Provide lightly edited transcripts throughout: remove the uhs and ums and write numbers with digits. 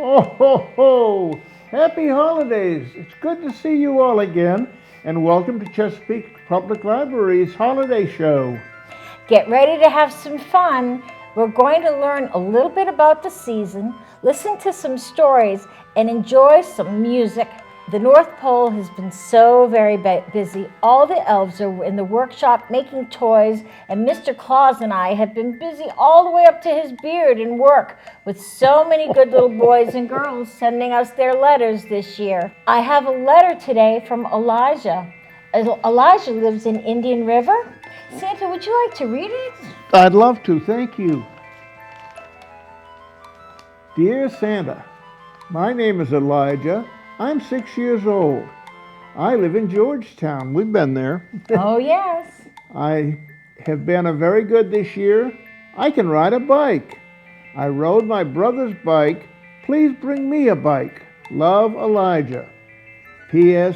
Oh, ho, ho! Happy holidays! It's good to see you all again, and welcome to Chesapeake Public Library's Holiday Show. Get ready to have some fun. We're going to learn a little bit about the season, listen to some stories, and enjoy some music. The North Pole has been so very busy. All the elves are in the workshop making toys, and Mr. Claus and I have been busy all the way up to his beard and work with so many good little boys and girls sending us their letters this year. I have a letter today from Elijah. Elijah lives in Indian River. Santa, would you like to read it? I'd love to, thank you. Dear Santa, my name is Elijah. I'm 6 years old. I live in Georgetown. We've been there. Oh, yes. I have been very good this year. I can ride a bike. I rode my brother's bike. Please bring me a bike. Love, Elijah. P.S.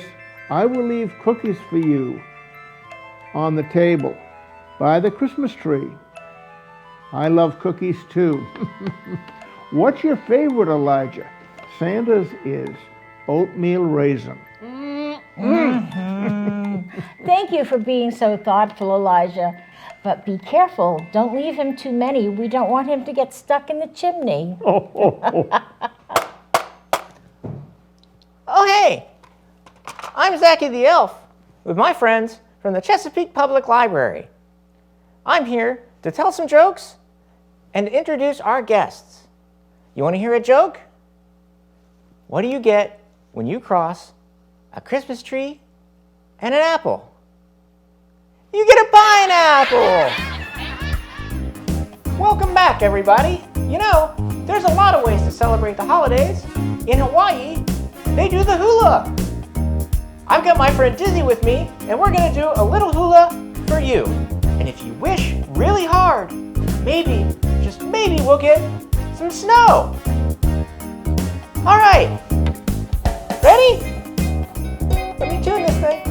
I will leave cookies for you on the table by the Christmas tree. I love cookies too. What's your favorite, Elijah? Santa's is oatmeal raisin. Thank you for being so thoughtful, Elijah. But be careful. Don't leave him too many. We don't want him to get stuck in the chimney. Oh, hey! I'm Zachy the Elf with my friends from the Chesapeake Public Library. I'm here to tell some jokes and introduce our guests. You want to hear a joke? What do you get when you cross a Christmas tree and an apple? You get a pineapple! Welcome back, everybody. You know, there's a lot of ways to celebrate the holidays. In Hawaii, they do the hula. I've got my friend Dizzy with me, and we're going to do a little hula for you. And if you wish really hard, maybe, just maybe, we'll get some snow. All right. Ready? Let me tune this thing.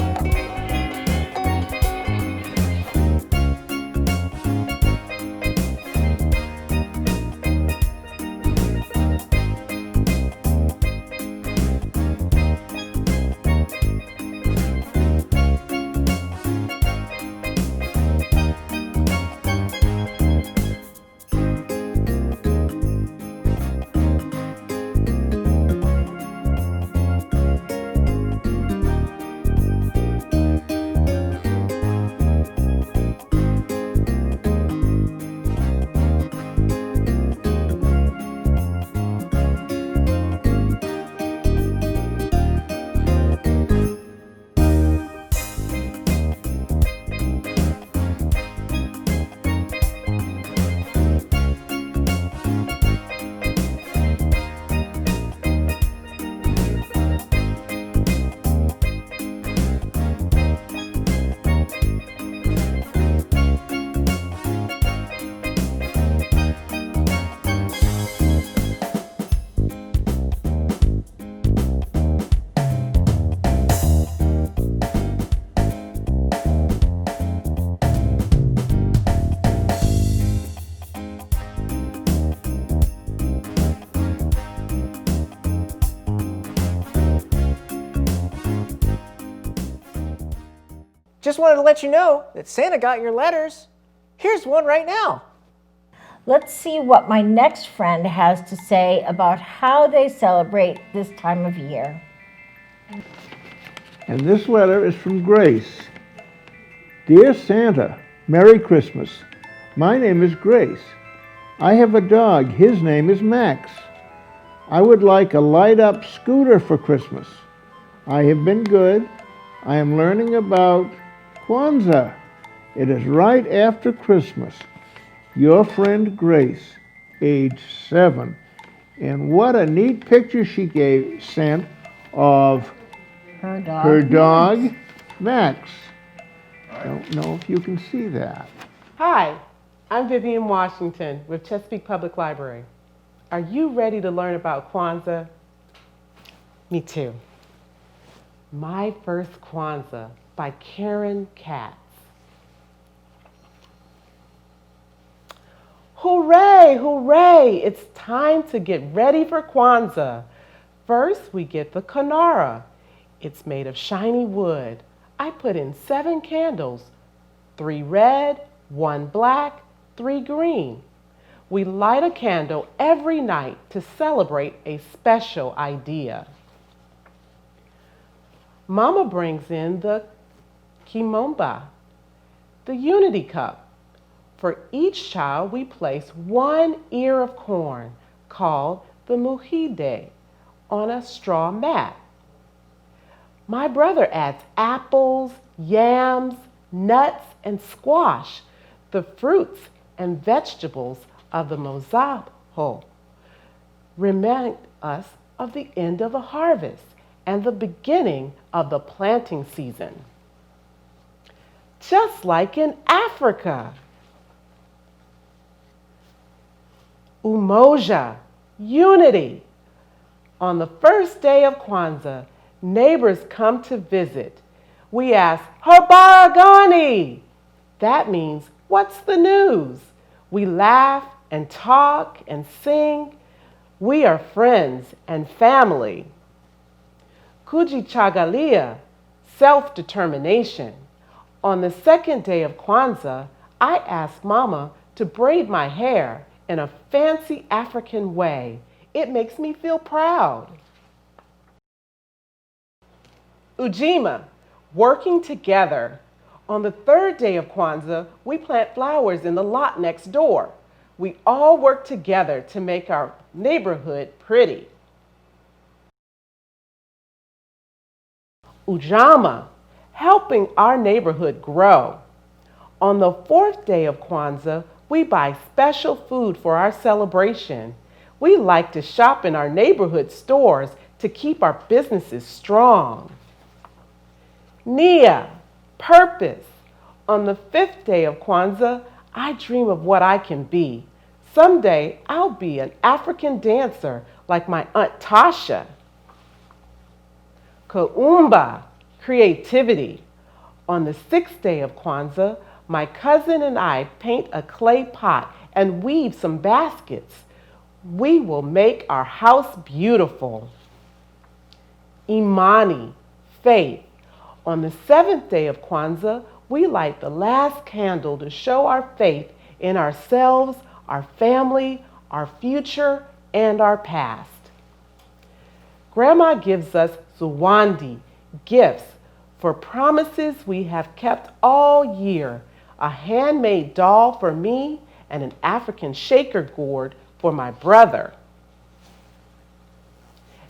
Just wanted to let you know that Santa got your letters. Here's one right now. Let's see what my next friend has to say about how they celebrate this time of year. And this letter is from Grace. Dear Santa, Merry Christmas. My name is Grace. I have a dog. His name is Max. I would like a light-up scooter for Christmas. I have been good. I am learning about Kwanzaa. It is right after Christmas. Your friend Grace, age 7. And what a neat picture she sent of her dog, Max. I don't know if you can see that. Hi, I'm Vivian Washington with Chesapeake Public Library. Are you ready to learn about Kwanzaa? Me too. My First Kwanzaa by Karen Katz. Hooray, hooray! It's time to get ready for Kwanzaa. First, we get the kinara. It's made of shiny wood. I put in 7 candles, 3 red, 1 black, 3 green. We light a candle every night to celebrate a special idea. Mama brings in the kimomba, the unity cup. For each child, we place 1 ear of corn, called the muhide, on a straw mat. My brother adds apples, yams, nuts, and squash, the fruits and vegetables of the mozaho. Remind us of the end of the harvest and the beginning of the planting season. Just like in Africa. Umoja, unity. On the first day of Kwanzaa, neighbors come to visit. We ask, Habaragani! That means, what's the news? We laugh and talk and sing. We are friends and family. Kujichagalia, self-determination. On the second day of Kwanzaa, I ask Mama to braid my hair in a fancy African way. It makes me feel proud. Ujima, working together. On the third day of Kwanzaa, we plant flowers in the lot next door. We all work together to make our neighborhood pretty. Ujama, helping our neighborhood grow. On the fourth day of Kwanzaa, we buy special food for our celebration. We like to shop in our neighborhood stores to keep our businesses strong. Nia, purpose. On the 5th day of Kwanzaa, I dream of what I can be. Someday, I'll be an African dancer like my Aunt Tasha. Kuumba, creativity. On the 6th day of Kwanzaa, my cousin and I paint a clay pot and weave some baskets. We will make our house beautiful. Imani, faith. On the 7th day of Kwanzaa, we light the last candle to show our faith in ourselves, our family, our future, and our past. Grandma gives us zawandi, gifts, for promises we have kept all year. A handmade doll for me and an African shaker gourd for my brother.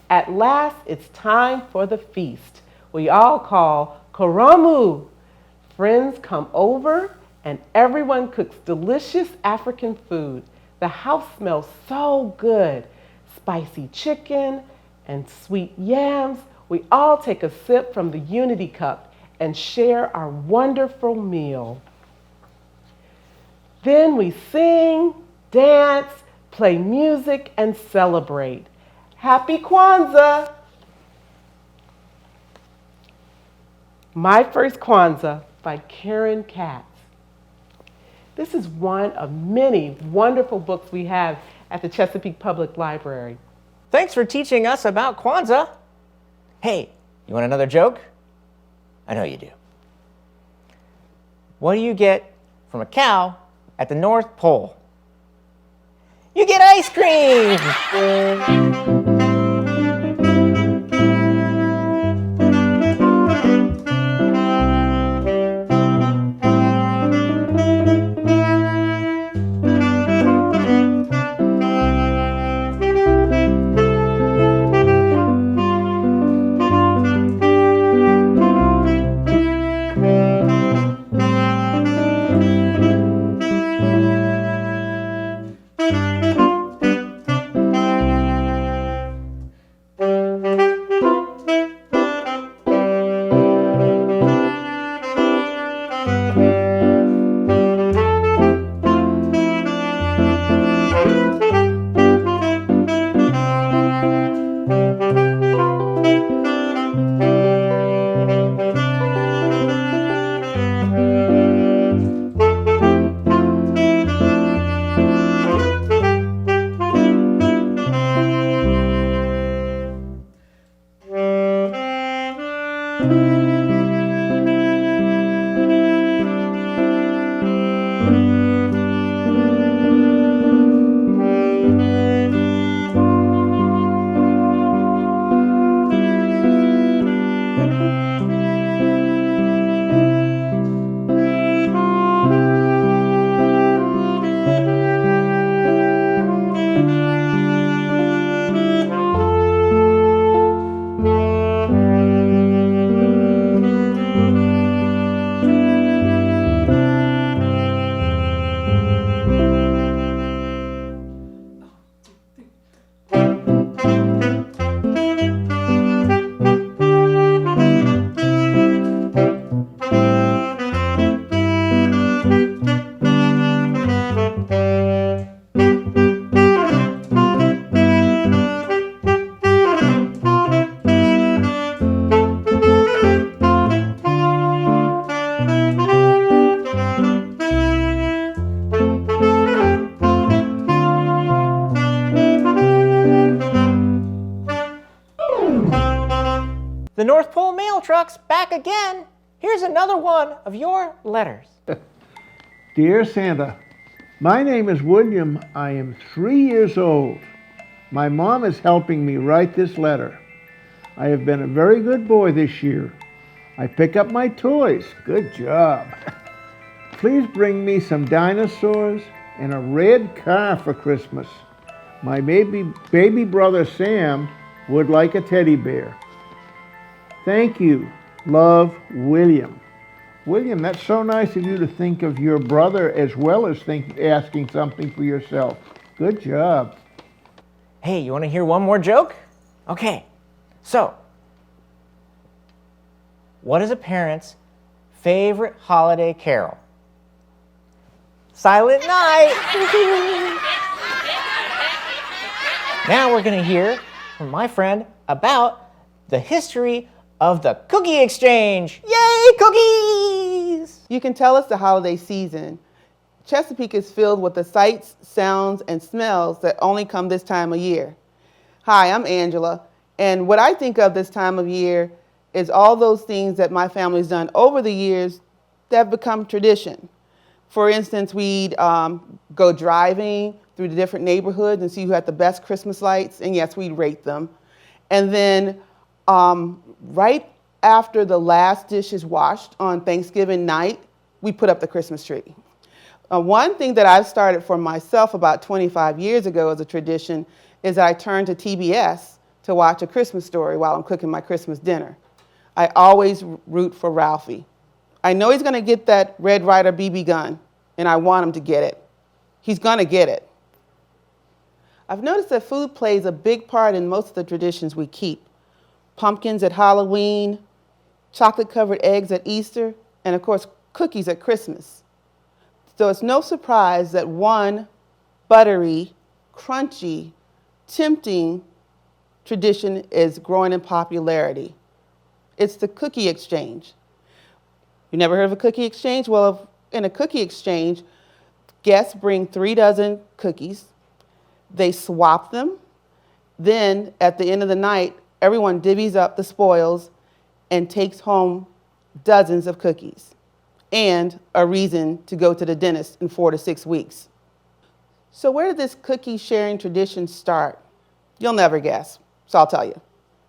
At last, it's time for the feast. We all call Karamu. Friends come over and everyone cooks delicious African food. The house smells so good. Spicy chicken and sweet yams. We all take a sip from the unity cup and share our wonderful meal. Then we sing, dance, play music, and celebrate. Happy Kwanzaa! My First Kwanzaa by Karen Katz. This is one of many wonderful books we have at the Chesapeake Public Library. Thanks for teaching us about Kwanzaa. Hey, you want another joke? I know you do. What do you get from a cow at the North Pole? You get ice cream! The North Pole mail truck's back again. Here's another one of your letters. Dear Santa, my name is William. I am 3 years old. My mom is helping me write this letter. I have been a very good boy this year. I pick up my toys. Good job. Please bring me some dinosaurs and a red car for Christmas. My baby brother Sam would like a teddy bear. Thank you. Love, William. William, that's so nice of you to think of your brother as well as asking something for yourself. Good job. Hey, you want to hear one more joke? Okay, so what is a parent's favorite holiday carol? Silent Night. Now we're going to hear from my friend about the history of the cookie exchange. Yay, cookies! You can tell it's the holiday season. Chesapeake is filled with the sights, sounds, and smells that only come this time of year. Hi, I'm Angela, and what I think of this time of year is all those things that my family's done over the years that have become tradition. For instance, we'd go driving through the different neighborhoods and see who had the best Christmas lights, and yes, we'd rate them. And then right after the last dish is washed on Thanksgiving night, we put up the Christmas tree. One thing that I've started for myself about 25 years ago as a tradition is that I turn to TBS to watch A Christmas Story while I'm cooking my Christmas dinner. I always root for Ralphie. I know he's going to get that Red Ryder BB gun, and I want him to get it. He's going to get it. I've noticed that food plays a big part in most of the traditions we keep. Pumpkins at Halloween, chocolate-covered eggs at Easter, and of course, cookies at Christmas. So it's no surprise that one buttery, crunchy, tempting tradition is growing in popularity. It's the cookie exchange. You never heard of a cookie exchange? Well, in a cookie exchange, guests bring 3 dozen cookies. They swap them. Then, at the end of the night, everyone divvies up the spoils and takes home dozens of cookies and a reason to go to the dentist in 4 to 6 weeks. So where did this cookie sharing tradition start? You'll never guess, so I'll tell you.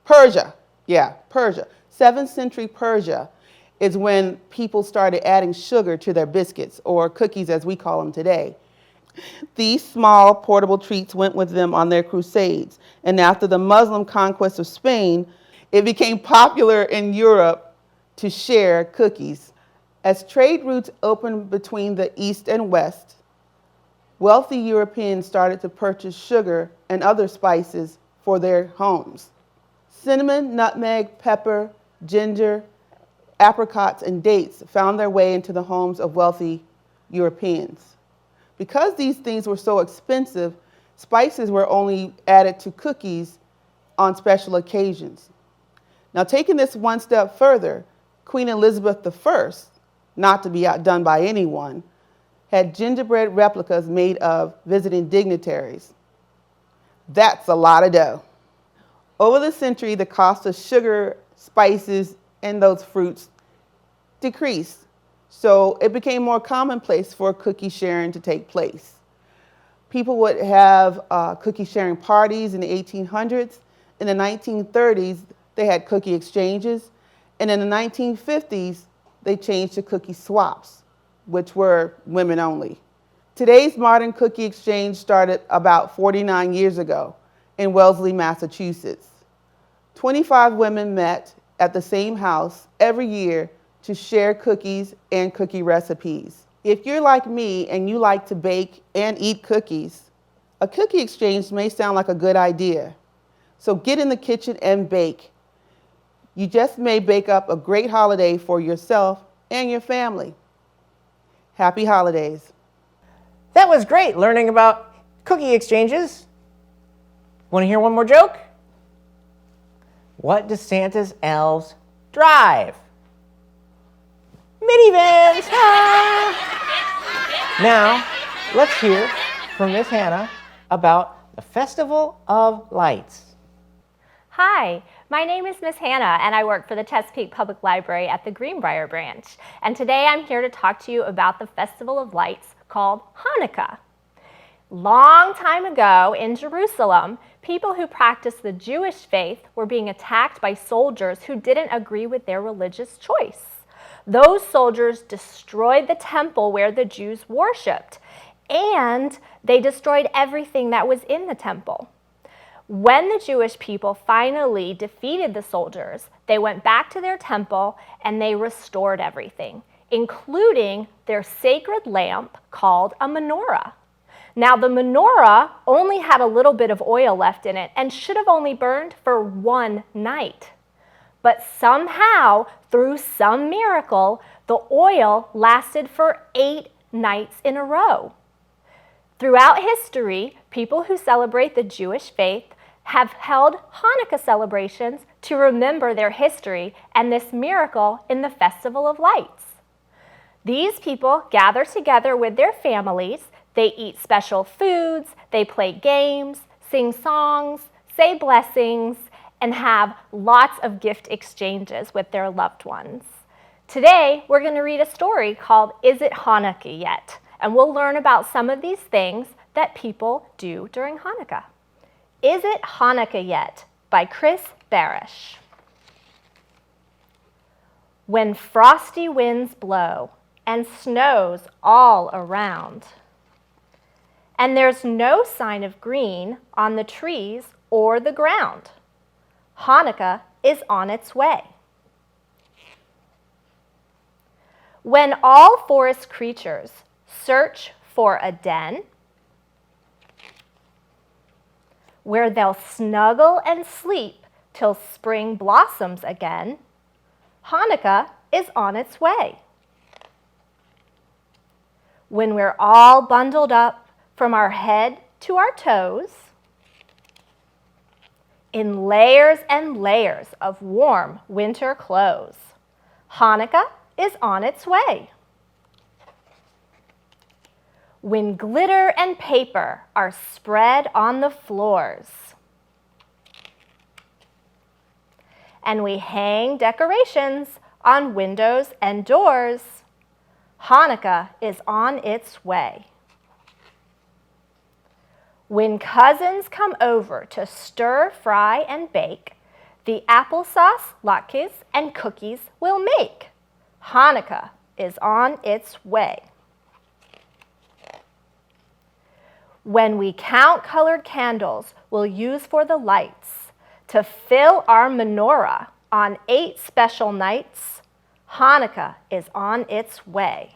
Persia, yeah, Persia. 7th century Persia is when people started adding sugar to their biscuits, or cookies as we call them today. These small portable treats went with them on their crusades, and after the Muslim conquest of Spain, it became popular in Europe to share cookies. As trade routes opened between the East and West, wealthy Europeans started to purchase sugar and other spices for their homes. Cinnamon, nutmeg, pepper, ginger, apricots, and dates found their way into the homes of wealthy Europeans. Because these things were so expensive, spices were only added to cookies on special occasions. Now, taking this one step further, Queen Elizabeth I, not to be outdone by anyone, had gingerbread replicas made of visiting dignitaries. That's a lot of dough. Over the century, the cost of sugar, spices, and those fruits decreased. So it became more commonplace for cookie sharing to take place. People would have cookie sharing parties in the 1800s. In the 1930s, they had cookie exchanges. And in the 1950s, they changed to cookie swaps, which were women only. Today's modern cookie exchange started about 49 years ago in Wellesley, Massachusetts. 25 women met at the same house every year to share cookies and cookie recipes. If you're like me and you like to bake and eat cookies, a cookie exchange may sound like a good idea. So get in the kitchen and bake. You just may bake up a great holiday for yourself and your family. Happy holidays. That was great learning about cookie exchanges. Want to hear one more joke? What do Santa's elves drive? Minivans! Now, let's hear from Miss Hannah about the Festival of Lights. Hi, my name is Miss Hannah and I work for the Chesapeake Public Library at the Greenbrier branch. And today I'm here to talk to you about the Festival of Lights called Hanukkah. Long time ago in Jerusalem, people who practiced the Jewish faith were being attacked by soldiers who didn't agree with their religious choice. Those soldiers destroyed the temple where the Jews worshipped, and they destroyed everything that was in the temple. When the Jewish people finally defeated the soldiers, they went back to their temple and they restored everything, including their sacred lamp called a menorah. Now, the menorah only had a little bit of oil left in it and should have only burned for one night. But somehow, through some miracle, the oil lasted for 8 nights in a row. Throughout history, people who celebrate the Jewish faith have held Hanukkah celebrations to remember their history and this miracle in the Festival of Lights. These people gather together with their families, they eat special foods, they play games, sing songs, say blessings, and have lots of gift exchanges with their loved ones. Today, we're going to read a story called Is It Hanukkah Yet? And we'll learn about some of these things that people do during Hanukkah. Is It Hanukkah Yet? By Chris Barish. When frosty winds blow and snows all around, and there's no sign of green on the trees or the ground, Hanukkah is on its way. When all forest creatures search for a den where they'll snuggle and sleep till spring blossoms again, Hanukkah is on its way. When we're all bundled up from our head to our toes, in layers and layers of warm winter clothes, Hanukkah is on its way. When glitter and paper are spread on the floors, and we hang decorations on windows and doors, Hanukkah is on its way. When cousins come over to stir, fry, and bake, the applesauce, latkes, and cookies we'll make, Hanukkah is on its way. When we count colored candles we'll use for the lights to fill our menorah on 8 special nights, Hanukkah is on its way.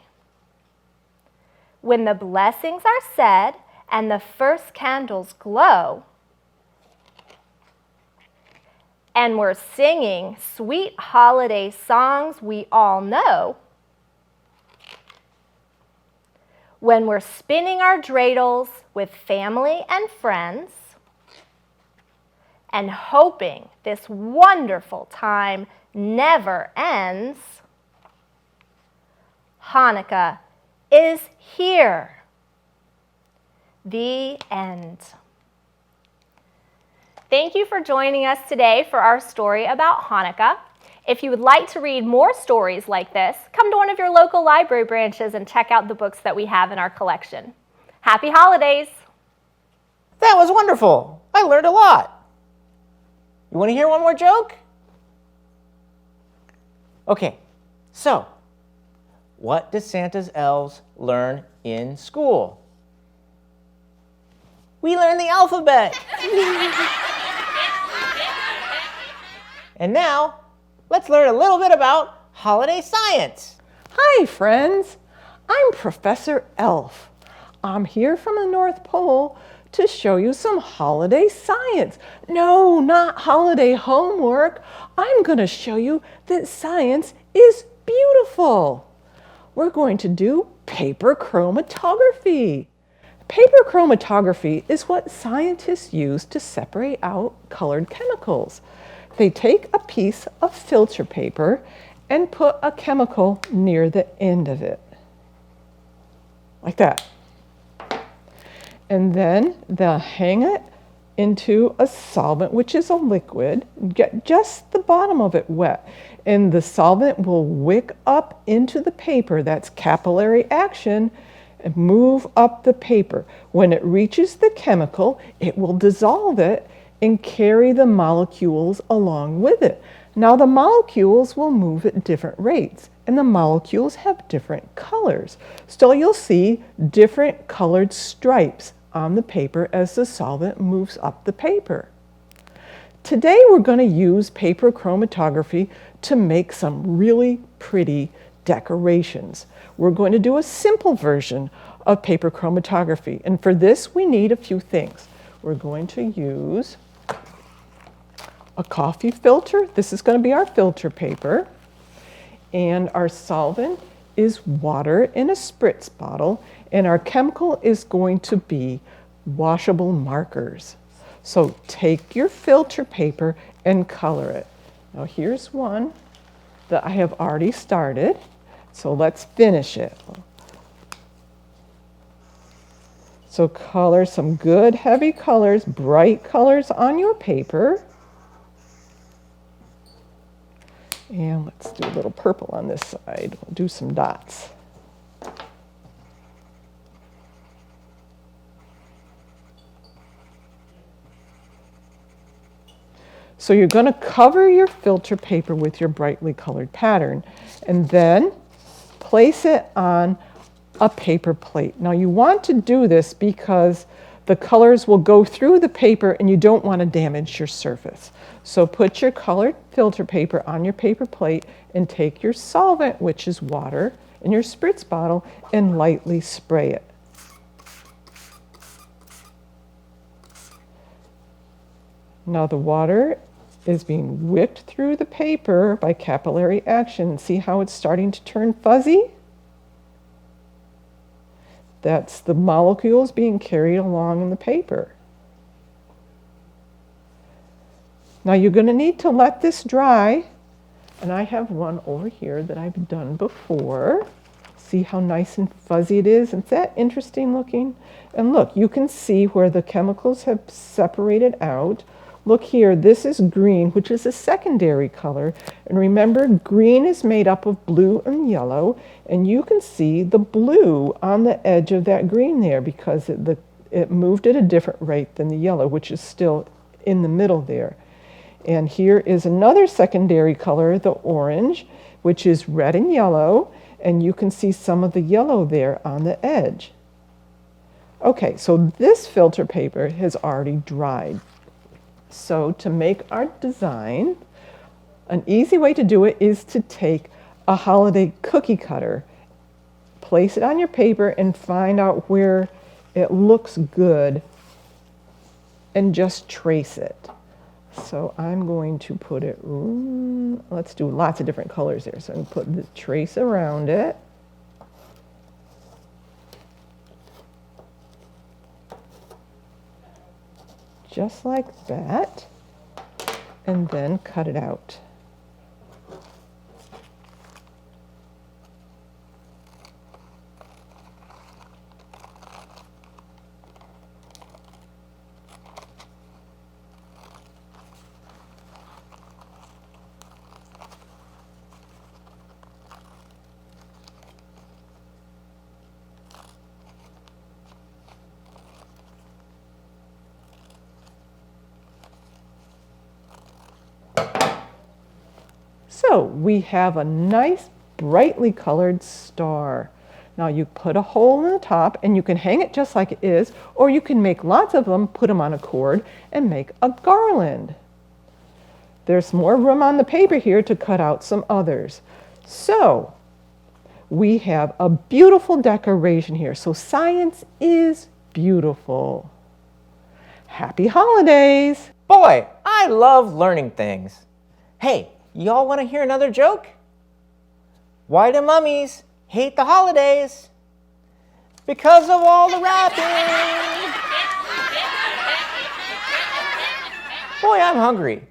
When the blessings are said and the first candles glow, and we're singing sweet holiday songs we all know, when we're spinning our dreidels with family and friends, and hoping this wonderful time never ends, Hanukkah is here. The end. Thank you for joining us today for our story about Hanukkah. If you would like to read more stories like this, come to one of your local library branches and check out the books that we have in our collection. Happy holidays! That was wonderful. I learned a lot. You want to hear one more joke? Okay, so what do Santa's elves learn in school? We learn the alphabet. And now, let's learn a little bit about holiday science. Hi, friends. I'm Professor Elf. I'm here from the North Pole to show you some holiday science. No, not holiday homework. I'm going to show you that science is beautiful. We're going to do paper chromatography. Paper chromatography is what scientists use to separate out colored chemicals. They take a piece of filter paper and put a chemical near the end of it, like that. And then they'll hang it into a solvent, which is a liquid, get just the bottom of it wet. And the solvent will wick up into the paper, that's capillary action, and move up the paper. When it reaches the chemical, it will dissolve it and carry the molecules along with it. Now the molecules will move at different rates, and the molecules have different colors. So you'll see different colored stripes on the paper as the solvent moves up the paper. Today we're going to use paper chromatography to make some really pretty decorations. We're going to do a simple version of paper chromatography, and for this we need a few things. We're going to use a coffee filter. This is going to be our filter paper, and our solvent is water in a spritz bottle, and our chemical is going to be washable markers. So take your filter paper and color it. Now here's one that I have already started, so let's finish it. So color some good heavy colors, bright colors on your paper. And let's do a little purple on this side. We'll do some dots. So you're going to cover your filter paper with your brightly colored pattern and then place it on a paper plate. Now you want to do this because the colors will go through the paper and you don't want to damage your surface. So put your colored filter paper on your paper plate and take your solvent, which is water, in your spritz bottle and lightly spray it. Now the water is being whipped through the paper by capillary action. See how it's starting to turn fuzzy? That's the molecules being carried along in the paper. Now you're going to need to let this dry, and I have one over here that I've done before. See how nice and fuzzy it is? Isn't that interesting looking? And look, you can see where the chemicals have separated out. Look here, this is green, which is a secondary color. And remember, green is made up of blue and yellow, and you can see the blue on the edge of that green there because it moved at a different rate than the yellow, which is still in the middle there. And here is another secondary color, the orange, which is red and yellow, and you can see some of the yellow there on the edge. Okay, so this filter paper has already dried. So to make our design, an easy way to do it is to take a holiday cookie cutter, place it on your paper and find out where it looks good and just trace it. So I'm going to put it, let's do lots of different colors there. So I'm going to put the trace around it. Just like that, and then cut it out. So we have a nice brightly colored star. Now you put a hole in the top and you can hang it just like it is, or you can make lots of them, put them on a cord and make a garland. There's more room on the paper here to cut out some others. So we have a beautiful decoration here. So science is beautiful. Happy holidays! Boy, I love learning things. Hey, y'all want to hear another joke? Why do mummies hate the holidays? Because of all the wrapping. Boy, I'm hungry.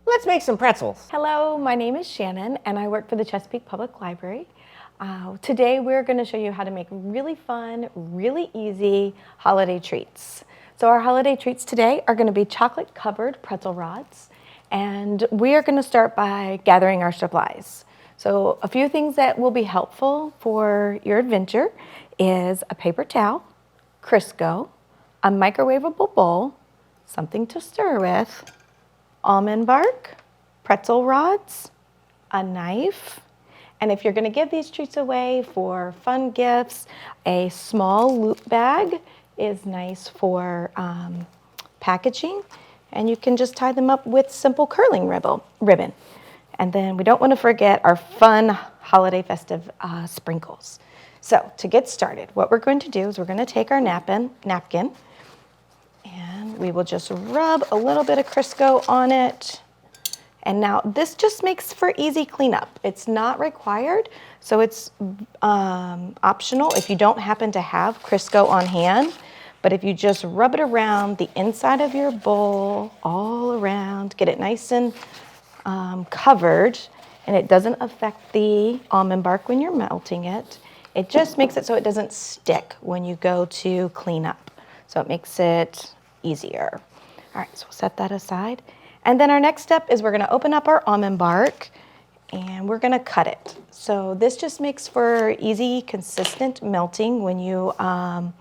Let's make some pretzels. Hello, my name is Shannon and I work for the Chesapeake Public Library. Today we're going to show you how to make really fun, really easy holiday treats. So our holiday treats today are going to be chocolate covered pretzel rods, and we are going to start by gathering our supplies. So a few things that will be helpful for your adventure is a paper towel, Crisco, a microwavable bowl, something to stir with, almond bark, pretzel rods, a knife, and if you're going to give these treats away for fun gifts, a small loop bag is nice for packaging, and you can just tie them up with simple curling ribbon. And then we don't want to forget our fun holiday festive sprinkles. So to get started, what we're going to do is we're going to take our napkin, and we will just rub a little bit of Crisco on it. And now this just makes for easy cleanup. It's not required, so it's optional if you don't happen to have Crisco on hand. But if you just rub it around the inside of your bowl, all around, get it nice and covered, and it doesn't affect the almond bark when you're melting it. It just makes it so it doesn't stick when you go to clean up. So it makes it easier. All right, so we'll set that aside. And then our next step is we're gonna open up our almond bark and we're gonna cut it. So this just makes for easy, consistent melting when you are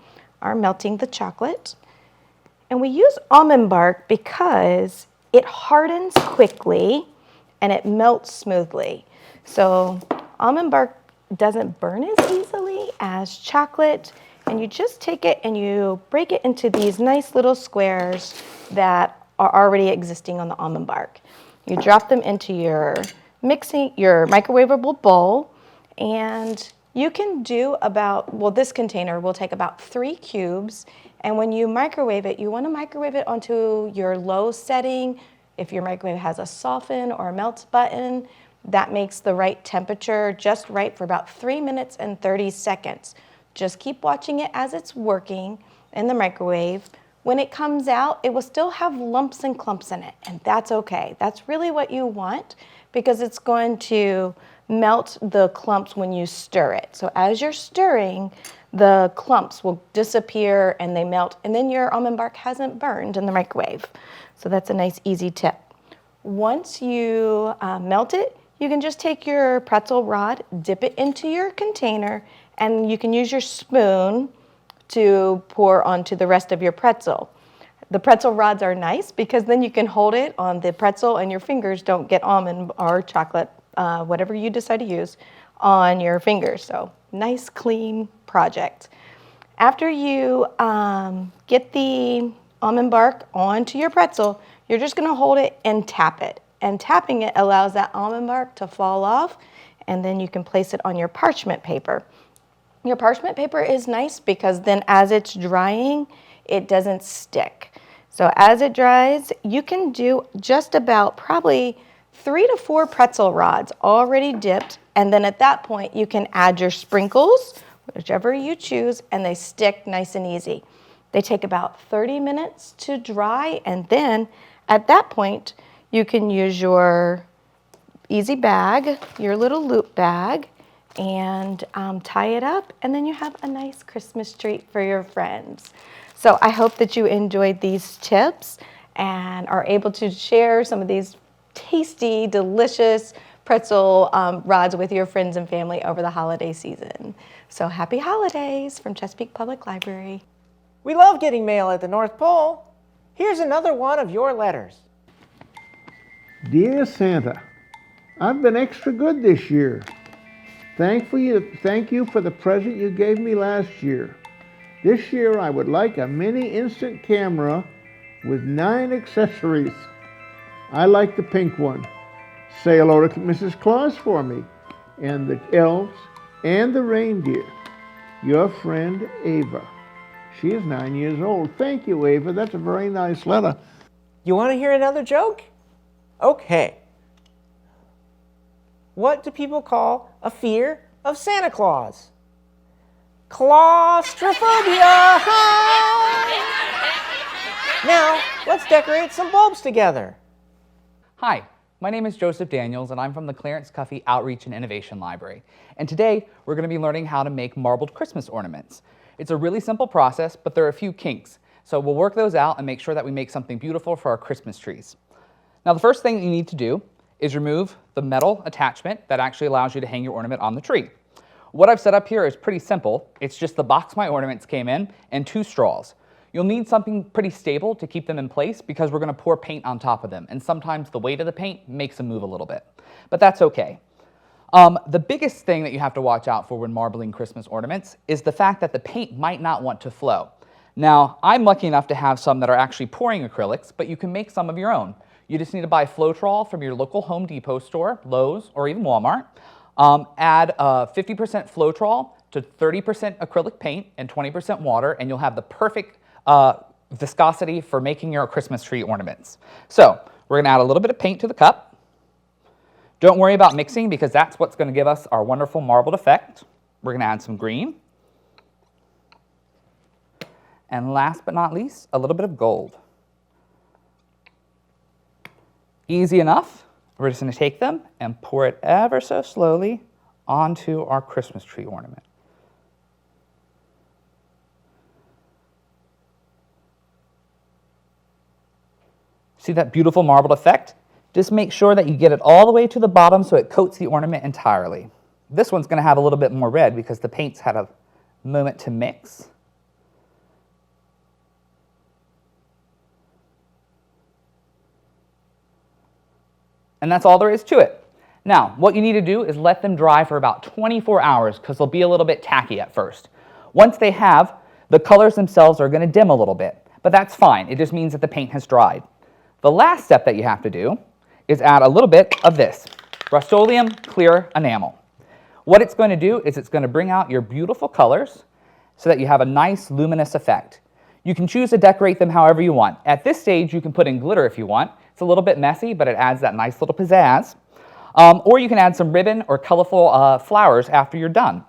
melting the chocolate. And we use almond bark because it hardens quickly and it melts smoothly. So almond bark doesn't burn as easily as chocolate, and you just take it and you break it into these nice little squares that are already existing on the almond bark. You drop them into your microwavable bowl, and you can do this container will take about 3 cubes, and when you microwave it, you want to microwave it onto your low setting. If your microwave has a soften or a melt button, that makes the right temperature just right for about 3 minutes and 30 seconds. Just keep watching it as it's working in the microwave. When it comes out, it will still have lumps and clumps in it, and that's okay. That's really what you want because it's going to melt the clumps when you stir it. So as you're stirring, the clumps will disappear and they melt, and then your almond bark hasn't burned in the microwave. So that's a nice easy tip. Once you melt it, you can just take your pretzel rod, dip it into your container, and you can use your spoon to pour onto the rest of your pretzel. The pretzel rods are nice because then you can hold it on the pretzel and your fingers don't get almond or chocolate, whatever you decide to use, on your fingers. So nice, clean project. After you get the almond bark onto your pretzel, you're just gonna hold it and tap it. And tapping it allows that almond bark to fall off, and then you can place it on your parchment paper. Your parchment paper is nice because then as it's drying, it doesn't stick. So as it dries, you can do just about probably 3 to 4 pretzel rods already dipped, and then at that point you can add your sprinkles, whichever you choose, and they stick nice and easy. They take about 30 minutes to dry, and then at that point you can use your easy bag, your little loop bag, and tie it up, and then you have a nice Christmas treat for your friends. So I hope that you enjoyed these tips and are able to share some of these tasty, delicious pretzel rods with your friends and family over the holiday season. So happy holidays from Chesapeake Public Library. We love getting mail at the North Pole. Here's another one of your letters. Dear Santa, I've been extra good this year. Thank you for the present you gave me last year. This year I would like a mini instant camera with 9 accessories. I like the pink one. Say hello to Mrs. Claus for me, and the elves, and the reindeer. Your friend, Ava. She is 9 years old. Thank you, Ava. That's a very nice letter. You want to hear another joke? Okay. What do people call a fear of Santa Claus? Claustrophobia! Now, let's let's decorate some bulbs together. Hi, my name is Joseph Daniels, and I'm from the Clarence Cuffey Outreach and Innovation Library. And today, we're going to be learning how to make marbled Christmas ornaments. It's a really simple process, but there are a few kinks. So we'll work those out and make sure that we make something beautiful for our Christmas trees. Now, the first thing you need to do is remove the metal attachment that actually allows you to hang your ornament on the tree. What I've set up here is pretty simple. It's just the box my ornaments came in and 2 straws. You'll need something pretty stable to keep them in place because we're going to pour paint on top of them, and sometimes the weight of the paint makes them move a little bit, but that's okay. The biggest thing that you have to watch out for when marbling Christmas ornaments is the fact that the paint might not want to flow. Now, I'm lucky enough to have some that are actually pouring acrylics, but you can make some of your own. You just need to buy Floetrol from your local Home Depot store, Lowe's, or even Walmart. Add 50% Floetrol to 30% acrylic paint and 20% water, and you'll have the perfect viscosity for making your Christmas tree ornaments. So we're going to add a little bit of paint to the cup. Don't worry about mixing because that's what's going to give us our wonderful marbled effect. We're going to add some green. And last but not least, a little bit of gold. Easy enough. We're just going to take them and pour it ever so slowly onto our Christmas tree ornament. See that beautiful marbled effect? Just make sure that you get it all the way to the bottom so it coats the ornament entirely. This one's going to have a little bit more red because the paint's had a moment to mix. And that's all there is to it. Now, what you need to do is let them dry for about 24 hours because they'll be a little bit tacky at first. Once they have, the colors themselves are going to dim a little bit, but that's fine. It just means that the paint has dried. The last step that you have to do is add a little bit of this, Rust-Oleum Clear Enamel. What it's going to do is it's going to bring out your beautiful colors so that you have a nice luminous effect. You can choose to decorate them however you want. At this stage, you can put in glitter if you want. It's a little bit messy, but it adds that nice little pizzazz. Or you can add some ribbon or colorful flowers after you're done.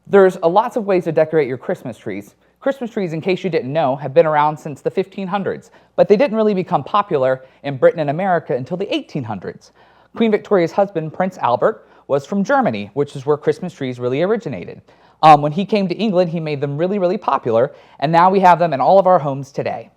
There's lots of ways to decorate your Christmas trees. Christmas trees, in case you didn't know, have been around since the 1500s, but they didn't really become popular in Britain and America until the 1800s. Queen Victoria's husband, Prince Albert, was from Germany, which is where Christmas trees really originated. When he came to England, he made them really, really popular, and now we have them in all of our homes today.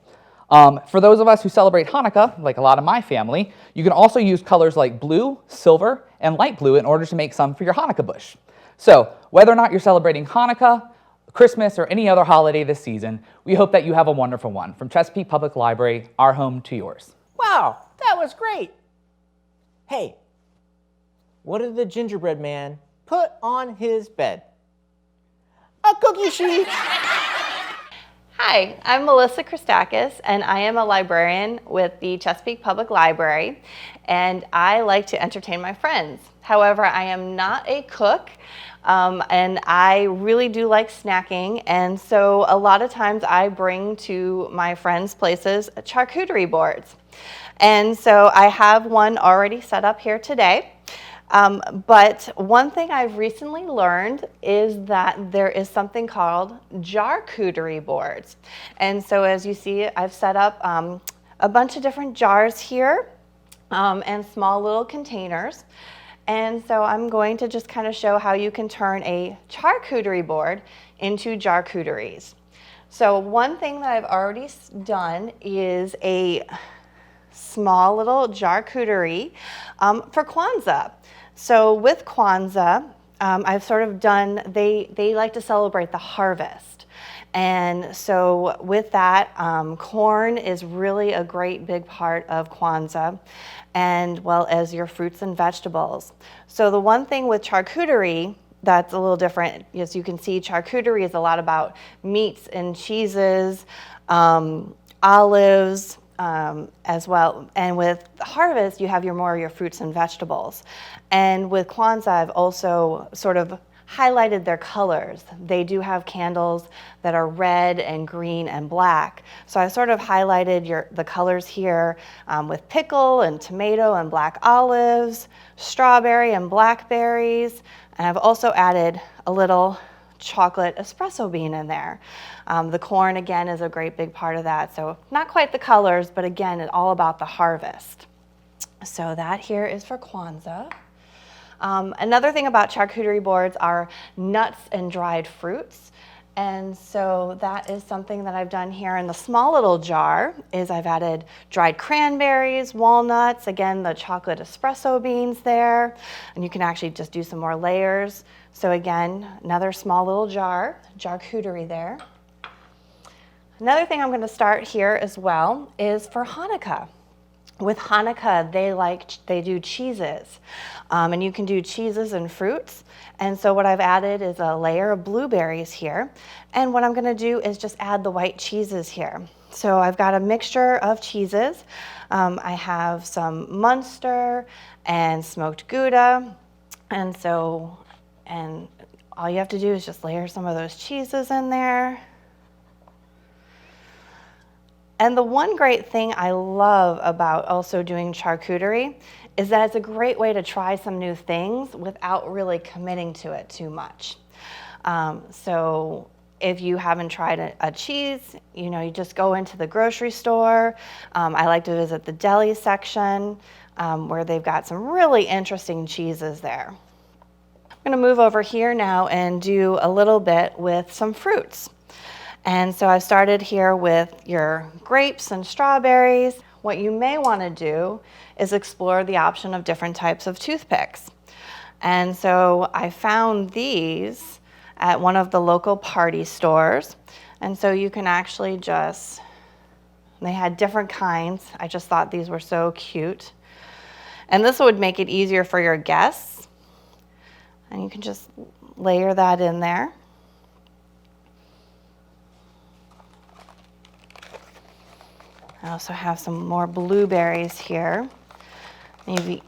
For those of us who celebrate Hanukkah, like a lot of my family, you can also use colors like blue, silver, and light blue in order to make some for your Hanukkah bush. So whether or not you're celebrating Hanukkah, Christmas, or any other holiday this season, we hope that you have a wonderful one. From Chesapeake Public Library, our home to yours. Wow, that was great. Hey, what did the gingerbread man put on his bed? A cookie sheet. Hi, I'm Melissa Christakis, and I am a librarian with the Chesapeake Public Library, and I like to entertain my friends. However, I am not a cook, and I really do like snacking, and so a lot of times I bring to my friends' places charcuterie boards. And so I have one already set up here today. But one thing I've recently learned is that there is something called charcuterie boards. And so as you see, I've set up a bunch of different jars here and small little containers. And so I'm going to just kind of show how you can turn a charcuterie board into charcuteries. So one thing that I've already done is a small little charcuterie for Kwanzaa. So with Kwanzaa, I've sort of done, they like to celebrate the harvest. And so with that, corn is really a great big part of Kwanzaa, and well as your fruits and vegetables. So the one thing with charcuterie that's a little different, as you can see, charcuterie is a lot about meats and cheeses, olives, as well. And with harvest, you have your fruits and vegetables. And with Kwanzaa, I've also sort of highlighted their colors. They do have candles that are red and green and black. So I sort of highlighted the colors here with pickle and tomato and black olives, strawberry and blackberries. And I've also added a little chocolate espresso bean in there. The corn, again, is a great big part of that. So not quite the colors, but again, it's all about the harvest. So that here is for Kwanzaa. Another thing about charcuterie boards are nuts and dried fruits. And so that is something that I've done here in the small little jar is I've added dried cranberries, walnuts, again, the chocolate espresso beans there, and you can actually just do some more layers. So again, another small little jar, charcuterie there. Another thing I'm going to start here as well is for Hanukkah. With Hanukkah, they do cheeses, and you can do cheeses and fruits. And so what I've added is a layer of blueberries here. And what I'm going to do is just add the white cheeses here. So I've got a mixture of cheeses. I have some Munster and smoked Gouda. And all you have to do is just layer some of those cheeses in there. And the one great thing I love about also doing charcuterie is that it's a great way to try some new things without really committing to it too much. So if you haven't tried a cheese, you just go into the grocery store. I like to visit the deli section where they've got some really interesting cheeses there. I'm going to move over here now and do a little bit with some fruits. And so I started here with your grapes and strawberries. What you may want to do is explore the option of different types of toothpicks. And so I found these at one of the local party stores. And so you can actually they had different kinds. I just thought these were so cute. And this would make it easier for your guests. And you can just layer that in there. I also have some more blueberries here. Maybe,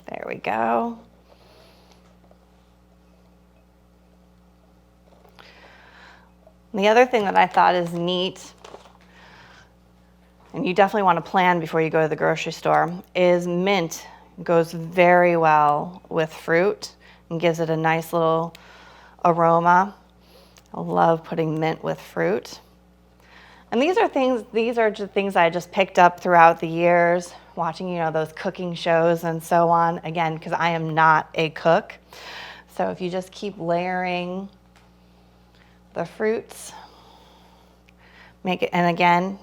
there we go. The other thing that I thought is neat, and you definitely want to plan before you go to the grocery store, is mint. It goes very well with fruit and gives it a nice little aroma. I love putting mint with fruit. And these are just things I just picked up throughout the years, watching, those cooking shows and so on. Again, because I am not a cook. So if you just keep layering the fruits, make it, and again,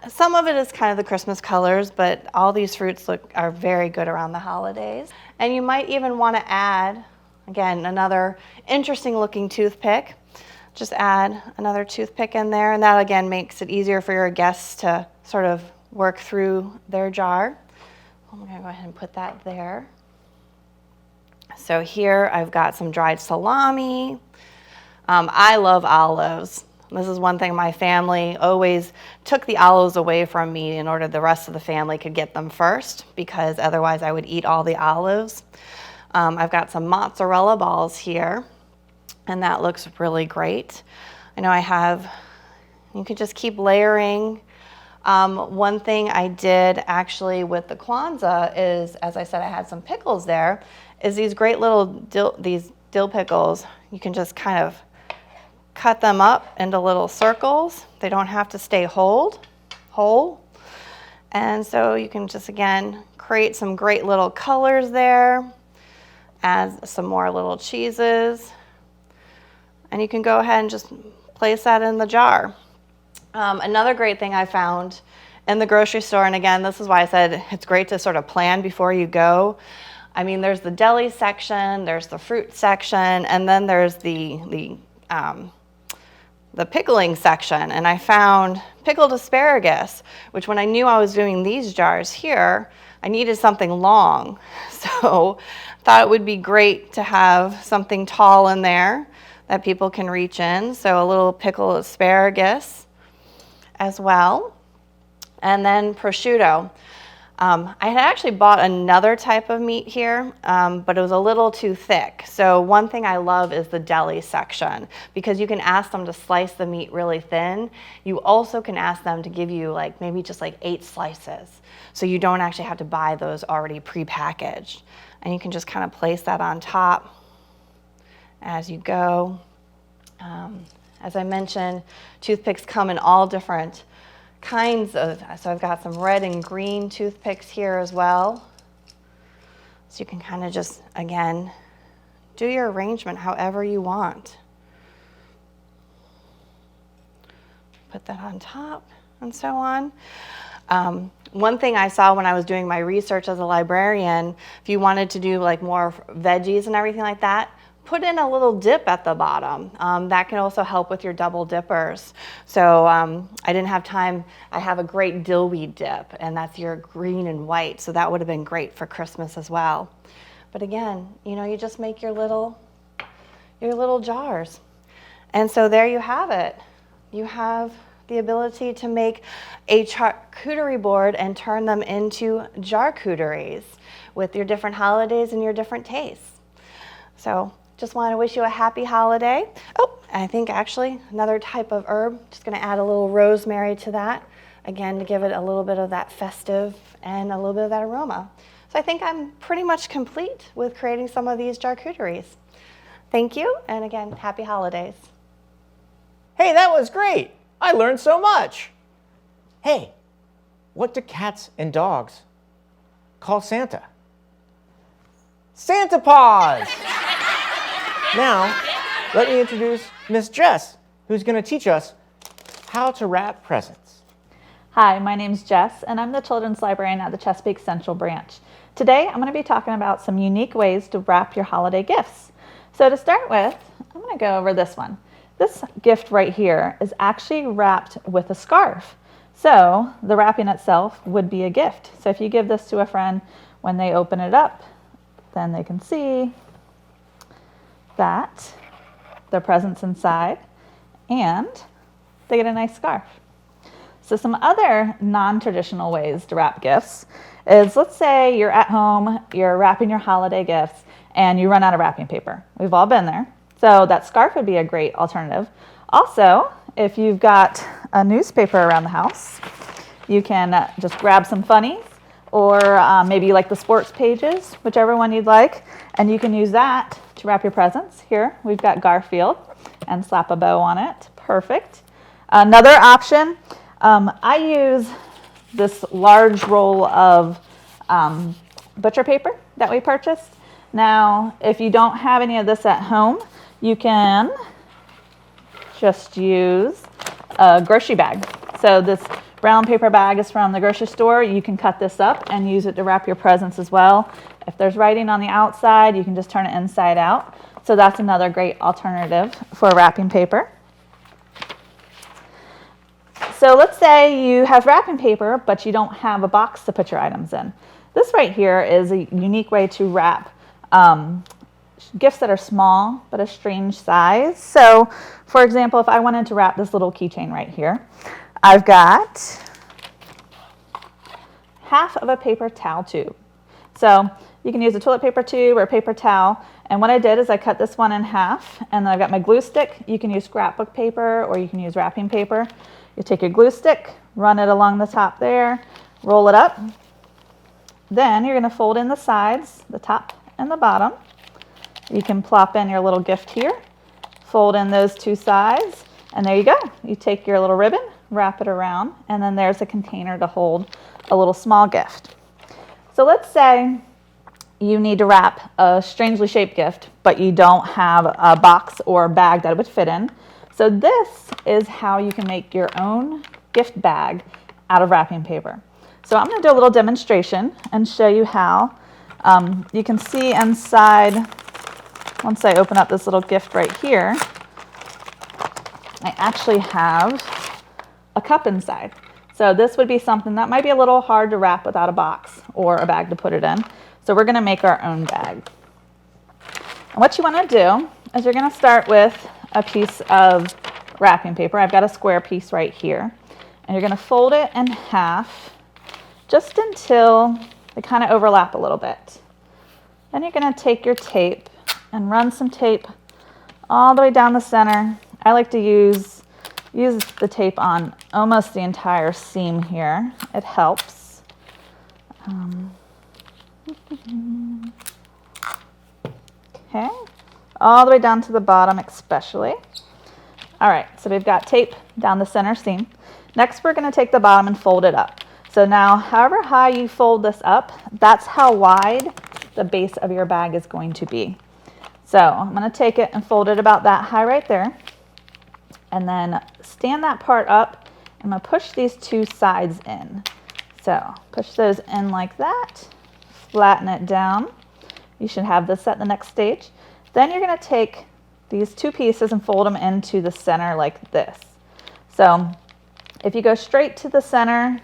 some of it is kind of the Christmas colors, but all these fruits are very good around the holidays. And you might even want to add, again, another interesting looking toothpick. Just add another toothpick in there, and that again makes it easier for your guests to sort of work through their jar. I'm gonna go ahead and put that there. So here I've got some dried salami. I love olives. This is one thing my family always took the olives away from me in order the rest of the family could get them first, because otherwise I would eat all the olives. I've got some mozzarella balls here, and that looks really great. I know you could just keep layering. One thing I did actually with the Kwanzaa is, as I said, I had some pickles there, is these great little dill pickles. You can just kind of cut them up into little circles. They don't have to stay whole. And so you can just, again, create some great little colors there. Add some more little cheeses. And you can go ahead and just place that in the jar. Another great thing I found in the grocery store, and again, this is why I said it's great to sort of plan before you go. I mean, there's the deli section, there's the fruit section, and then there's the pickling section. And I found pickled asparagus, which when I knew I was doing these jars here, I needed something long. So I thought it would be great to have something tall in there that people can reach in. So a little pickled asparagus as well. And then prosciutto. I had actually bought another type of meat here, but it was a little too thick. So one thing I love is the deli section, because you can ask them to slice the meat really thin. You also can ask them to give you maybe just 8 slices. So you don't actually have to buy those already prepackaged. And you can just kind of place that on top as you go. As I mentioned, toothpicks come in all different kinds of, so I've got some red and green toothpicks here as well. So you can kind of just, again, do your arrangement however you want. Put that on top and so on. One thing I saw when I was doing my research as a librarian, if you wanted to do like more veggies and everything like that, put in a little dip at the bottom. That can also help with your double dippers. So I didn't have time. I have a great dillweed dip, and that's your green and white. So that would have been great for Christmas as well. But again, you know, you just make your little jars. And so there you have it. You have the ability to make a charcuterie board and turn them into charcuteries with your different holidays and your different tastes. So just want to wish you a happy holiday. Oh, I think actually another type of herb, just going to add a little rosemary to that, again, to give it a little bit of that festive and a little bit of that aroma. So I think I'm pretty much complete with creating some of these charcuteries. Thank you, and again, happy holidays. Hey, that was great. I learned so much. Hey, what do cats and dogs call Santa? Santa Paws! Now, let me introduce Miss Jess, who's going to teach us how to wrap presents. Hi, my name's Jess, and I'm the Children's Librarian at the Chesapeake Central Branch. Today, I'm going to be talking about some unique ways to wrap your holiday gifts. So to start with, I'm going to go over this one. This gift right here is actually wrapped with a scarf. So the wrapping itself would be a gift. So if you give this to a friend, when they open it up, then they can see that the present's inside and they get a nice scarf. So some other non-traditional ways to wrap gifts is, let's say you're at home, you're wrapping your holiday gifts and you run out of wrapping paper. We've all been there. So that scarf would be a great alternative. Also, if you've got a newspaper around the house, you can just grab some funnies, or maybe you like the sports pages, whichever one you'd like, and you can use that to wrap your presents. Here, we've got Garfield, and slap a bow on it. Perfect. Another option, I use this large roll of butcher paper that we purchased. Now, if you don't have any of this at home, you can just use a grocery bag. So this brown paper bag is from the grocery store. You can cut this up and use it to wrap your presents as well. If there's writing on the outside, you can just turn it inside out. So that's another great alternative for wrapping paper. So let's say you have wrapping paper, but you don't have a box to put your items in. This right here is a unique way to wrap gifts that are small but a strange size. So for example, if I wanted to wrap this little keychain right here, I've got half of a paper towel tube. So you can use a toilet paper tube or a paper towel, and what I did is I cut this one in half, and then I've got my glue stick. You can use scrapbook paper or you can use wrapping paper. You take your glue stick, run it along the top there, roll it up. Then you're going to fold in the sides, the top and the bottom. You can plop in your little gift here, fold in those two sides, and there you go. You take your little ribbon, wrap it around, and then there's a container to hold a little small gift. So let's say you need to wrap a strangely shaped gift, but you don't have a box or a bag that it would fit in. So this is how you can make your own gift bag out of wrapping paper. So I'm going to do a little demonstration and show you how. You can see inside, once I open up this little gift right here, I actually have a cup inside. So this would be something that might be a little hard to wrap without a box or a bag to put it in. So we're going to make our own bag. And what you want to do is you're going to start with a piece of wrapping paper. I've got a square piece right here. And you're going to fold it in half just until they kind of overlap a little bit. Then you're going to take your tape and run some tape all the way down the center. I like to use the tape on almost the entire seam here. It helps. Okay, all the way down to the bottom especially. All right, so we've got tape down the center seam. Next, we're going to take the bottom and fold it up. So now, however high you fold this up, that's how wide the base of your bag is going to be. So I'm going to take it and fold it about that high right there. And then stand that part up. I'm going to push these two sides in. So push those in like that. Flatten it down. You should have this at the next stage. Then you're going to take these two pieces and fold them into the center like this. So if you go straight to the center,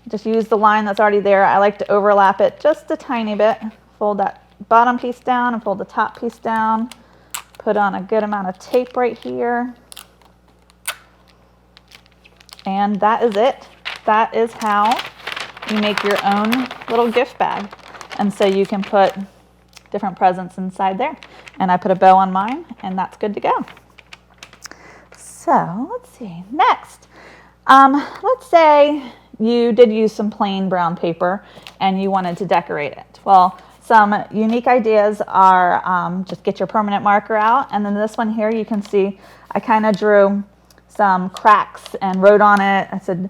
just use the line that's already there. I like to overlap it just a tiny bit. Fold that bottom piece down and fold the top piece down. Put on a good amount of tape right here. And that is it. That is how you make your own little gift bag. And so you can put different presents inside there. And I put a bow on mine, and that's good to go. So let's see, next. Let's say you did use some plain brown paper and you wanted to decorate it. Well, some unique ideas are just get your permanent marker out, and then this one here you can see I kind of drew some cracks and wrote on it. I said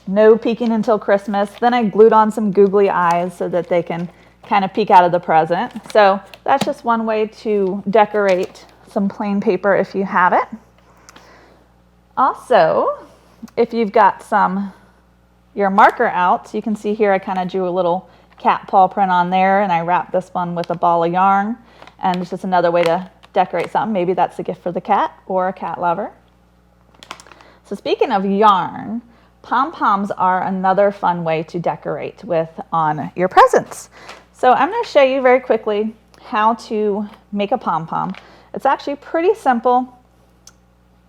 no peeking until Christmas. Then I glued on some googly eyes so that they can kind of peek out of the present. So that's just one way to decorate some plain paper if you have it. Also, if you've got your marker out, you can see here I kind of drew a little cat paw print on there, and I wrapped this one with a ball of yarn, and it's just another way to decorate something. Maybe that's a gift for the cat or a cat lover. So speaking of yarn, Pom Poms are another fun way to decorate with on your presents. So I'm going to show you very quickly how to make a pom pom. It's actually pretty simple,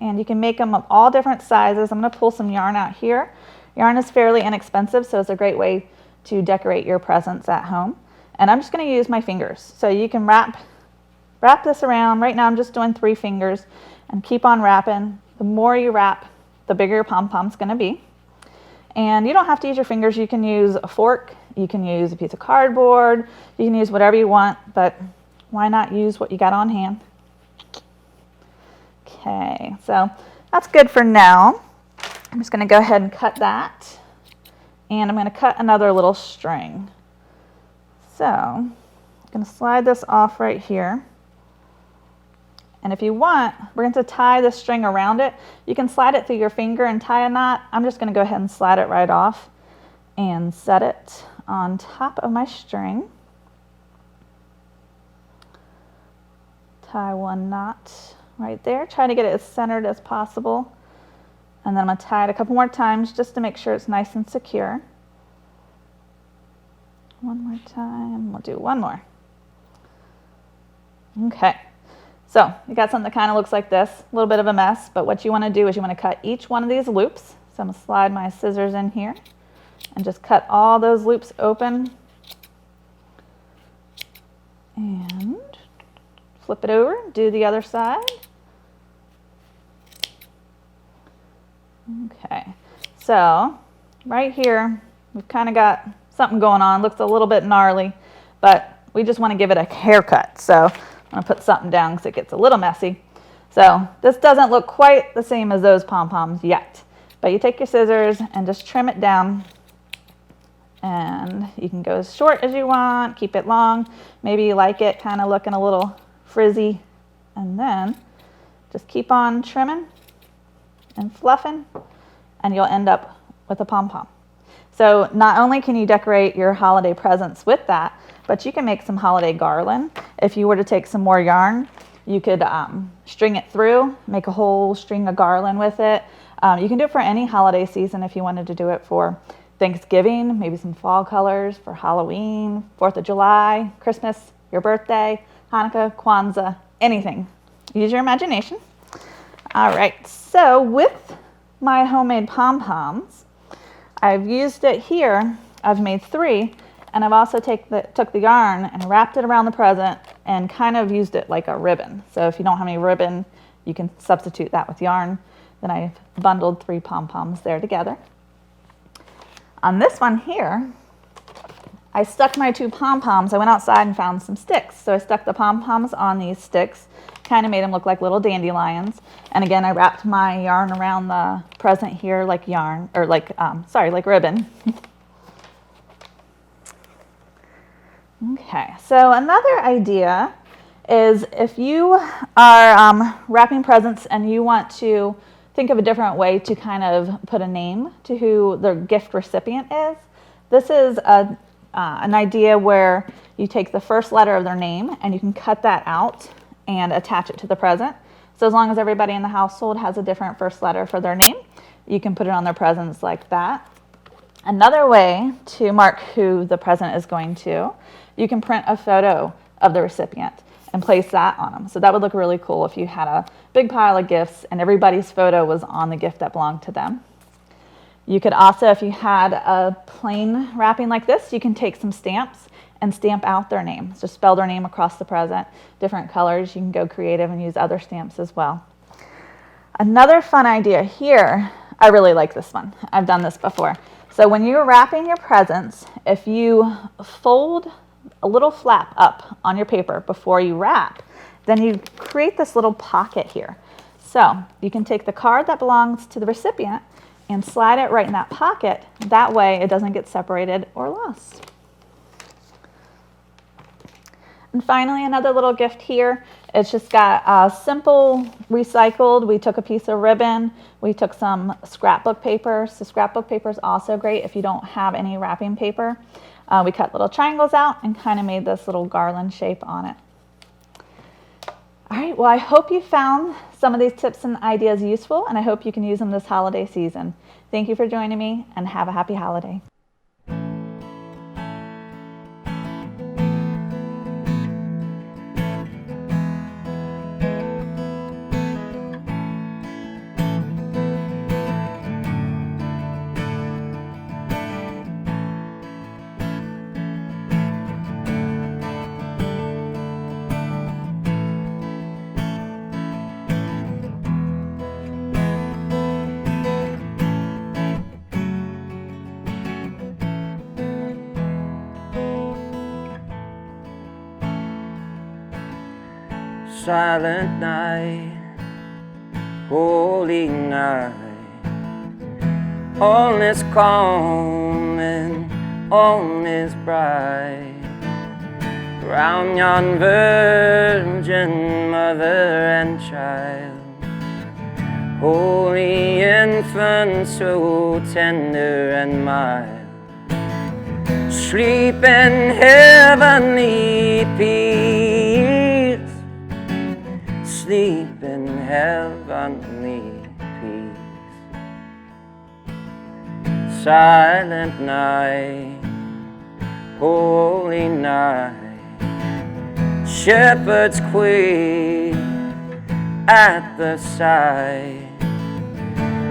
and you can make them of all different sizes. I'm going to pull some yarn out here. Yarn is fairly inexpensive, so it's a great way to decorate your presents at home. And I'm just going to use my fingers. So you can wrap this around. Right now I'm just doing 3 fingers and keep on wrapping. The more you wrap, the bigger your pom pom's going to be. And you don't have to use your fingers. You can use a fork. You can use a piece of cardboard. You can use whatever you want, but why not use what you got on hand? Okay, so that's good for now. I'm just going to go ahead and cut that. And I'm going to cut another little string. So I'm going to slide this off right here. And if you want, we're going to tie the string around it. You can slide it through your finger and tie a knot. I'm just going to go ahead and slide it right off and set it on top of my string. Tie one knot right there. Try to get it as centered as possible. And then I'm going to tie it a couple more times just to make sure it's nice and secure. One more time. We'll do one more. Okay. So you got something that kind of looks like this, a little bit of a mess, but what you want to do is you want to cut each one of these loops. So I'm going to slide my scissors in here and just cut all those loops open. And flip it over, do the other side. Okay, so right here, we've kind of got something going on. Looks a little bit gnarly, but we just want to give it a haircut. So I'm going to put something down because it gets a little messy. So this doesn't look quite the same as those pom-poms yet, but you take your scissors and just trim it down. And you can go as short as you want, keep it long. Maybe you like it kind of looking a little frizzy. And then just keep on trimming and fluffing, and you'll end up with a pom-pom. So not only can you decorate your holiday presents with that, but you can make some holiday garland. If you were to take some more yarn, you could string it through, make a whole string of garland with it. You can do it for any holiday season if you wanted to do it for Thanksgiving, maybe some fall colors for Halloween, 4th of July, Christmas, your birthday, Hanukkah, Kwanzaa, anything. Use your imagination. All right, so with my homemade pom-poms, I've used it here. I've made 3, and I've also took the yarn and wrapped it around the present and kind of used it like a ribbon. So if you don't have any ribbon, you can substitute that with yarn. Then I've bundled 3 pom-poms there together. On this one here, I stuck my 2 Pom Poms. I went outside and found some sticks. So I stuck the Pom Poms on these sticks, kind of made them look like little dandelions. And again, I wrapped my yarn around the present here like yarn, or like, like ribbon. Okay, so another idea is if you are wrapping presents and you want to think of a different way to kind of put a name to who the gift recipient is, this is an idea where you take the first letter of their name and you can cut that out and attach it to the present. So as long as everybody in the household has a different first letter for their name, you can put it on their presents like that. Another way to mark who the present is going to, you can print a photo of the recipient and place that on them. So that would look really cool if you had a big pile of gifts and everybody's photo was on the gift that belonged to them. You could also, if you had a plain wrapping like this, you can take some stamps and stamp out their name. So spell their name across the present, different colors. You can go creative and use other stamps as well. Another fun idea here, I really like this one. I've done this before. So when you're wrapping your presents, if you fold a little flap up on your paper before you wrap, then you create this little pocket here. So you can take the card that belongs to the recipient and slide it right in that pocket. That way it doesn't get separated or lost. And finally, another little gift here. It's just got simple recycled. We took a piece of ribbon. We took some scrapbook paper. So scrapbook paper is also great if you don't have any wrapping paper. We cut little triangles out and kind of made this little garland shape on it. All right, well, I hope you found some of these tips and ideas useful, and I hope you can use them this holiday season. Thank you for joining me, and have a happy holiday. Silent night, holy night, all is calm and all is bright. Round yon virgin mother and child, holy infant, so tender and mild, sleep in heavenly peace. Sleep in heavenly peace. Silent night, holy night, shepherds quake at the sight.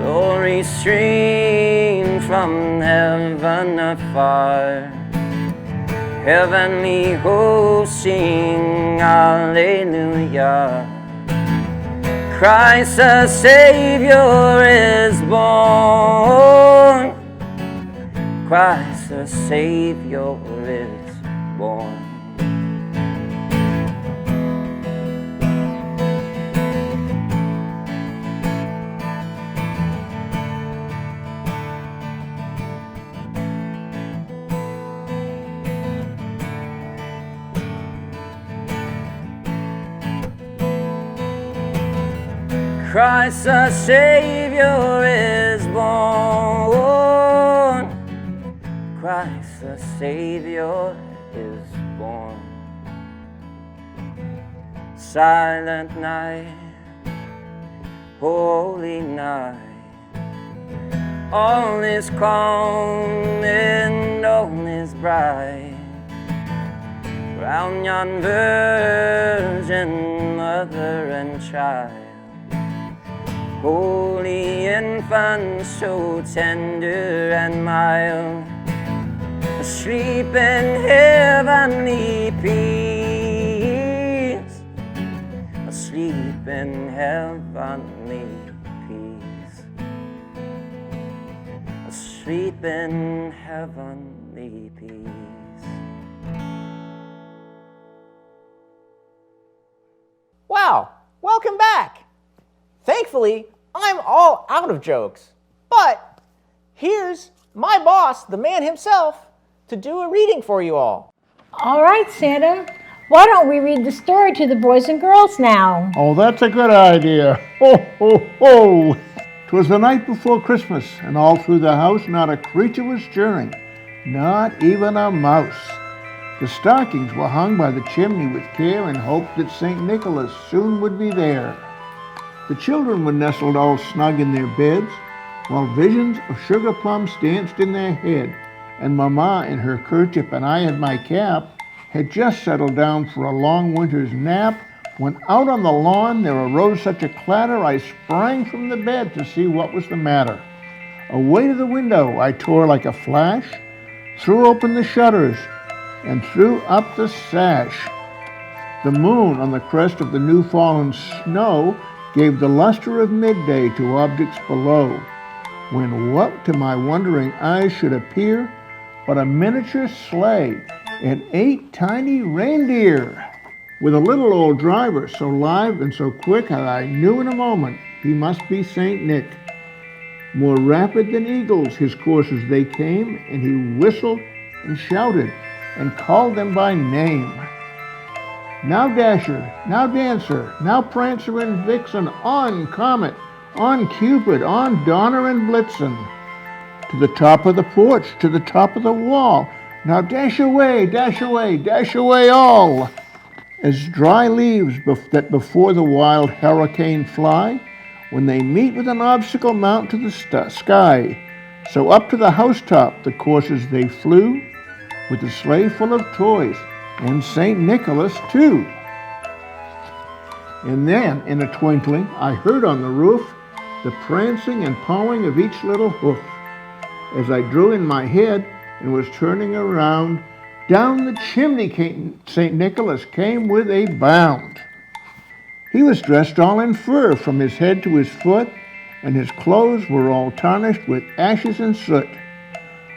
Glory stream from heaven afar. Heavenly hosts sing Alleluia. Christ the Savior is born. Christ the Savior is born. Christ the Savior is born. Christ the Savior is born. Silent night, holy night, all is calm and all is bright. Round yon virgin mother and child, holy infant, so tender and mild, asleep in heavenly peace, asleep in heavenly peace, asleep in heavenly peace. Wow, welcome back. Thankfully, I'm all out of jokes. But here's my boss, the man himself, to do a reading for you all. All right, Santa. Why don't we read the story to the boys and girls now? Oh, that's a good idea. Ho, ho, ho. 'Twas the night before Christmas, and all through the house not a creature was stirring, not even a mouse. The stockings were hung by the chimney with care in hope that St. Nicholas soon would be there. The children were nestled all snug in their beds, while visions of sugar plums danced in their head, and Mama in her kerchief and I in my cap had just settled down for a long winter's nap, when out on the lawn there arose such a clatter I sprang from the bed to see what was the matter. Away to the window I tore like a flash, threw open the shutters, and threw up the sash. The moon on the crest of the new fallen snow gave the luster of midday to objects below, when what to my wondering eyes should appear but a miniature sleigh and 8 tiny reindeer, with a little old driver so live and so quick that I knew in a moment he must be St. Nick. More rapid than eagles his coursers they came, and he whistled and shouted and called them by name. Now Dasher, now Dancer, now Prancer and Vixen, on Comet, on Cupid, on Donner and Blitzen, to the top of the porch, to the top of the wall. Now dash away, dash away, dash away all. As dry leaves that before the wild hurricane fly, when they meet with an obstacle mount to the sky, so up to the housetop the coursers they flew, with a sleigh full of toys, and St. Nicholas too. And then, in a twinkling, I heard on the roof the prancing and pawing of each little hoof. As I drew in my head and was turning around, down the chimney St. Nicholas came with a bound. He was dressed all in fur from his head to his foot, and his clothes were all tarnished with ashes and soot.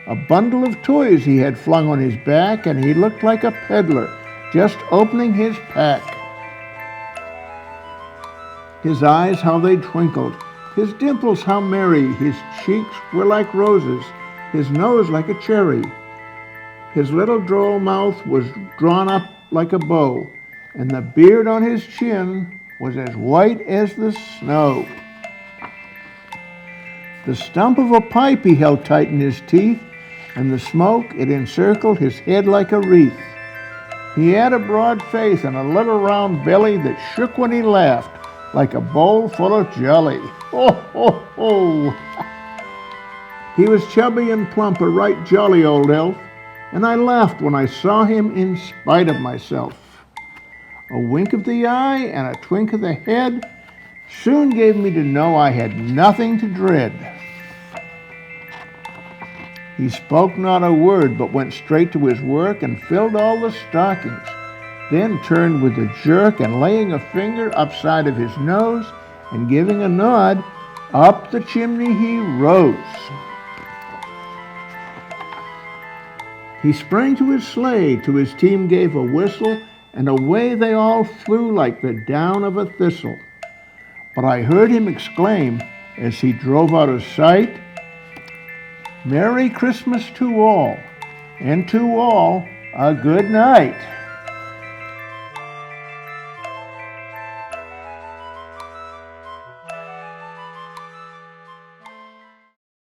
A bundle of toys he had flung on his back, and he looked like a peddler just opening his pack. His eyes, how they twinkled, his dimples how merry, his cheeks were like roses, his nose like a cherry. His little droll mouth was drawn up like a bow, and the beard on his chin was as white as the snow. The stump of a pipe he held tight in his teeth, and the smoke, it encircled his head like a wreath. He had a broad face and a little round belly that shook when he laughed, like a bowl full of jelly. Ho, ho, ho! He was chubby and plump, a right jolly old elf, and I laughed when I saw him in spite of myself. A wink of the eye and a twink of the head soon gave me to know I had nothing to dread. He spoke not a word, but went straight to his work and filled all the stockings, then turned with a jerk, and laying a finger upside of his nose and giving a nod, up the chimney he rose. He sprang to his sleigh, to his team gave a whistle, and away they all flew like the down of a thistle. But I heard him exclaim, as he drove out of sight, "Merry Christmas to all, and to all a good night."